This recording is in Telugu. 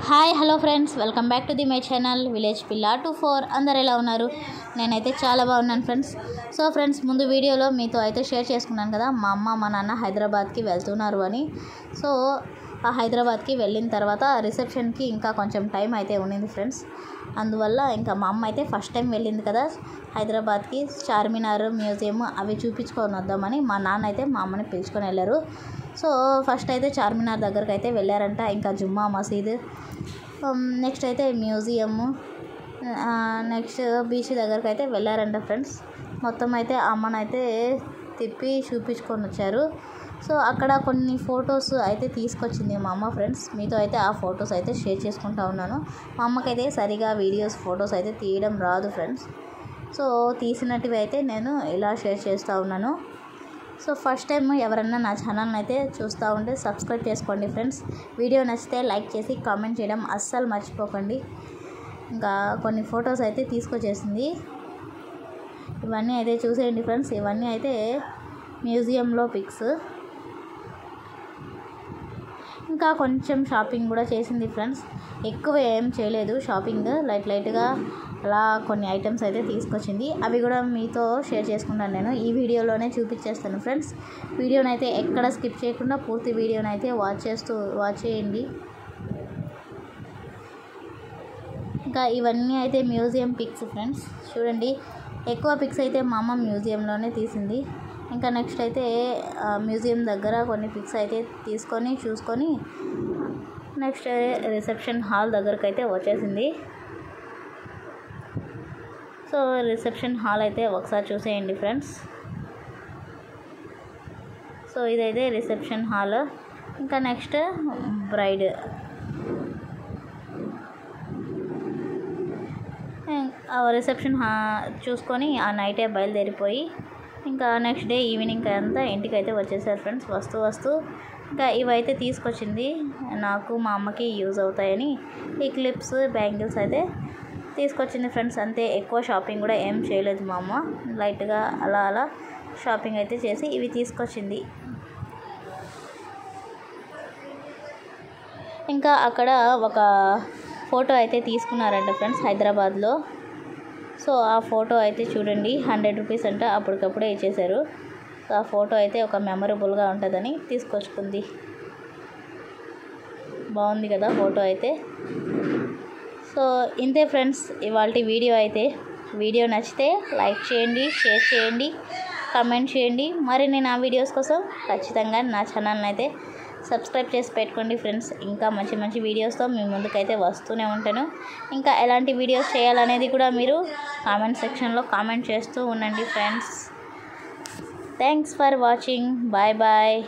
Hi hello friends, welcome back to the my channel village పిల్ల 24. అందరు ఎలా ఉన్నారు? నేనైతే చాలా బాగున్నాను ఫ్రెండ్స్. సో ఫ్రెండ్స్, ముందు వీడియోలో మీతో అయితే షేర్ చేసుకున్నాను కదా, మా అమ్మ మా నాన్న హైదరాబాద్కి వెళ్తున్నారు అని. సో ఆ హైదరాబాద్కి వెళ్ళిన తర్వాత రిసెప్షన్కి ఇంకా కొంచెం టైం అయితే ఉండింది ఫ్రెండ్స్. అందువల్ల ఇంకా మా అమ్మ అయితే ఫస్ట్ టైం వెళ్ళింది కదా హైదరాబాద్కి, చార్మినార్ మ్యూజియం అవి చూపించుకొని వద్దామని మా నాన్న అయితే మా అమ్మని పిలుచుకొని వెళ్ళారు. సో ఫస్ట్ అయితే చార్మినార్ దగ్గరకు అయితే వెళ్ళారంట, ఇంకా జుమ్మా మసీద్, నెక్స్ట్ అయితే మ్యూజియము, నెక్స్ట్ బీచ్ దగ్గరకు అయితే వెళ్ళారంట ఫ్రెండ్స్. మొత్తం అయితే అమ్మనైతే తిప్పి చూపించుకొని వచ్చారు. సో అక్కడ కొన్ని ఫొటోస్ అయితే తీసుకొచ్చింది మా అమ్మ ఫ్రెండ్స్. మీతో అయితే ఆ ఫొటోస్ అయితే షేర్ చేసుకుంటూ ఉన్నాను. మా అమ్మకైతే సరిగా వీడియోస్ ఫొటోస్ అయితే తీయడం రాదు ఫ్రెండ్స్. సో తీసినట్టువి అయితే నేను ఇలా షేర్ చేస్తూ ఉన్నాను. సో ఫస్ట్ టైం ఎవరన్నా నా ఛానల్ని అయితే చూస్తూ ఉంటే సబ్స్క్రైబ్ చేసుకోండి ఫ్రెండ్స్. వీడియో నచ్చితే లైక్ చేసి కామెంట్ చేయడం అస్సలు మర్చిపోకండి. ఇంకా కొన్ని ఫొటోస్ అయితే తీసుకొచ్చేసింది, ఇవన్నీ అయితే చూసేయండి ఫ్రెండ్స్. ఇవన్నీ అయితే మ్యూజియంలో పిక్స్. ఇంకా కొంచెం షాపింగ్ కూడా చేసింది ఫ్రెండ్స్, ఎక్కువ ఏం చేయలేదు షాపింగ్, లైట్గా అలా కొన్ని ఐటమ్స్ అయితే తీసుకొచ్చింది. అవి కూడా మీతో షేర్ చేసుకుంటాను నేను, ఈ వీడియోలోనే చూపించేస్తాను ఫ్రెండ్స్. వీడియోనైతే ఎక్కడ స్కిప్ చేయకుండా పూర్తి వీడియోనైతే వాచ్ చేయండి. ఇంకా ఇవన్నీ అయితే మ్యూజియం పిక్స్ ఫ్రెండ్స్. చూడండి, ఎక్కువ పిక్స్ అయితే మా అమ్మ మ్యూజియంలోనే తీసింది. ఇంకా నెక్స్ట్ అయితే మ్యూజియం దగ్గర కొన్ని పిక్స్ అయితే తీసుకొని చూసుకొని నెక్స్ట్ రిసెప్షన్ హాల్ దగ్గరకు అయితే వచ్చేసింది. సో రిసెప్షన్ హాల్ అయితే ఒకసారి చూసేయండి ఫ్రెండ్స్. సో ఇదైతే రిసెప్షన్ హాల్. ఇంకా నెక్స్ట్ బ్రైడ్, రిసెప్షన్ చూసుకొని ఆ నైటే బయలుదేరిపోయి ఇంకా నెక్స్ట్ డే ఈవినింగ్ అంతా ఇంటికి అయితే వచ్చేసారు ఫ్రెండ్స్. వస్తూ ఇంకా ఇవైతే తీసుకొచ్చింది, నాకు మా అమ్మకి యూజ్ అవుతాయని ఈ క్లిప్స్ బ్యాంగిల్స్ అయితే తీసుకొచ్చింది ఫ్రెండ్స్. అంతే, ఎక్కువ షాపింగ్ కూడా ఏం చేయలేదు మా అమ్మ, లైట్గా అలా షాపింగ్ అయితే చేసి ఇవి తీసుకొచ్చింది. ఇంకా అక్కడ ఒక ఫోటో అయితే తీసుకున్నారంట ఫ్రెండ్స్ హైదరాబాద్లో. సో ఆ ఫోటో అయితే చూడండి, 100 రూపీస్ అంట, అప్పటికప్పుడే ఇచ్చేశారు. ఆ ఫోటో అయితే ఒక మెమరబుల్గా ఉంటుందని తీసుకొచ్చుకుంది. బాగుంది కదా ఫోటో అయితే. సో ఇంతే ఫ్రెండ్స్ ఇవాల్టి వీడియో అయితే. వీడియో నచ్చితే లైక్ చేయండి, షేర్ చేయండి, కామెంట్ చేయండి. మరిన్ని నా వీడియోస్ కోసం ఖచ్చితంగా నా ఛానల్ని అయితే సబ్స్క్రైబ్ చేసి పెట్టుకోండి ఫ్రెండ్స్. ఇంకా మంచి వీడియోస్తో మీ ముందుకైతే వస్తూనే ఉంటాను. ఇంకా ఎలాంటి వీడియోస్ చేయాలనేది కూడా మీరు కామెంట్ సెక్షన్లో కామెంట్ చేస్తూ ఉండండి friends. Thanks for watching. Bye bye.